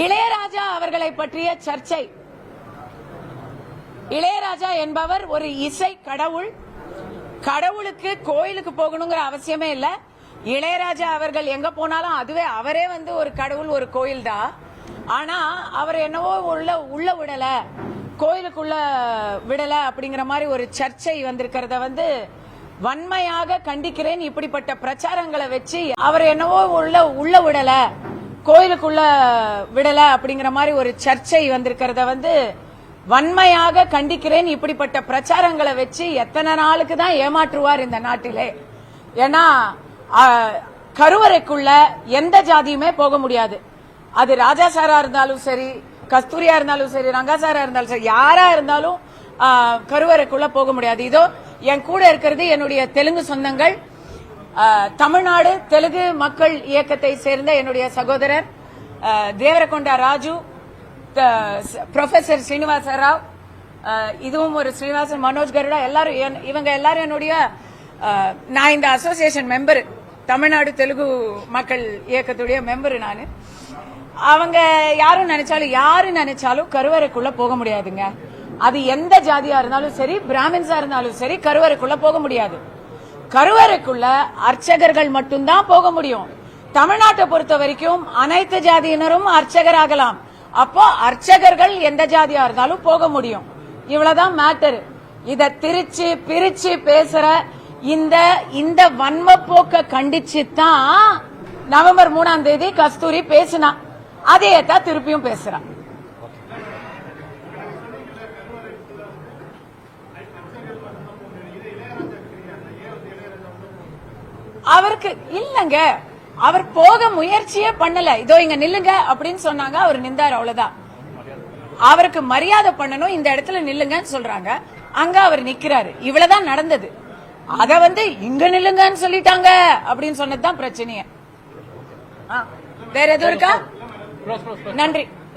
இளையராஜா அவர்களை பற்றிய சர்ச்சை. இளையராஜா என்பவர் ஒரு இசை கடவுள். கடவுளுக்கு கோயிலுக்கு போகணுங்கிற அவசியமே இல்ல. இளையராஜா அவர்கள் எங்க போனாலும் அதுவே அவரே ஒரு கடவுள், ஒரு கோயில் தான். ஆனா அவர் என்னவோ உள்ள விடல, கோயிலுக்குள்ள விடல அப்படிங்கிற மாதிரி ஒரு சர்ச்சை வந்திருக்கிறத வன்மையாக கண்டிக்கிறேன். இப்படிப்பட்ட பிரச்சாரங்களை வச்சு அவர் என்னவோ உள்ள விடல, கோயிலுக்குள்ள விடல அப்படிங்கிற மாதிரி ஒரு சர்ச்சை வந்திருக்கிறத வன்மையாக கண்டிக்கிறேன். இப்படிப்பட்ட பிரச்சாரங்களை வச்சு எத்தனை நாளுக்கு தான் ஏமாற்றுவார் இந்த நாட்டிலே? ஏன்னா கருவறைக்குள்ள எந்த ஜாதியுமே போக முடியாது. அது ராஜா சாரா இருந்தாலும் சரி, கஸ்தூரியா இருந்தாலும் சரி, ரங்காசாரா இருந்தாலும் சரி, யாரா இருந்தாலும் கருவறைக்குள்ள போக முடியாது. இதோ என் கூட இருக்கிறது என்னுடைய தெலுங்கு சொந்தங்கள். தமிழ்நாடு தெலுங்கு மக்கள் இயக்கத்தை சேர்ந்த என்னுடைய சகோதரர் தேவரகொண்டா ராஜு, ப்ரொஃபசர் ஸ்ரீனிவாச ராவ், இதுவும் ஒரு ஸ்ரீனிவாசன், மனோஜ் கருடா, எல்லாரும் இவங்க எல்லாரும் என்னுடைய, நான் இந்த அசோசியேஷன் மெம்பர், தமிழ்நாடு தெலுங்கு மக்கள் இயக்கத்துடைய மெம்பர் நானு. அவங்க யாரு நினைச்சாலும் கருவறைக்குள்ள போக முடியாதுங்க. அது எந்த ஜாதியா இருந்தாலும் சரி, பிராமின்ஸா இருந்தாலும் சரி, கருவறைக்குள்ள போக முடியாது. கருவறைக்குள்ள அர்ச்சகர்கள் மட்டும்தான் போக முடியும். தமிழ்நாட்டை பொறுத்த வரைக்கும் அனைத்து ஜாதியினரும் அர்ச்சகர் ஆகலாம். அப்போ அர்ச்சகர்கள் எந்த ஜாதியா இருந்தாலும் போக முடியும். இவ்வளவுதான் மேட்டர். இத பிரிச்சு பேசுற இந்த வன்ம போக்க கண்டிச்சு தான் நவம்பர் 3ஆம் தேதி கஸ்தூரி பேசினா. அதே தான் திருப்பியும் பேசுறான். அவருக்கு இல்லங்க, அவர் போக முயற்சியே பண்ணல. இதோ இங்க நில்லுங்க அப்படின்னு சொன்னாங்க, அவர் நின்றார், அவ்வளவுதான். அவருக்கு மரியாதை பண்ணணும், இந்த இடத்துல நில்லுங்கன்னு சொல்றாங்க, அங்க அவர் நிக்கிறாரு. இவ்வளவுதான் நடந்தது. அத இங்க நில்லுங்கன்னு சொல்லிட்டாங்க அப்படின்னு சொன்னதுதான் பிரச்சனையே. வேற எதுவும் இருக்கா? நன்றி.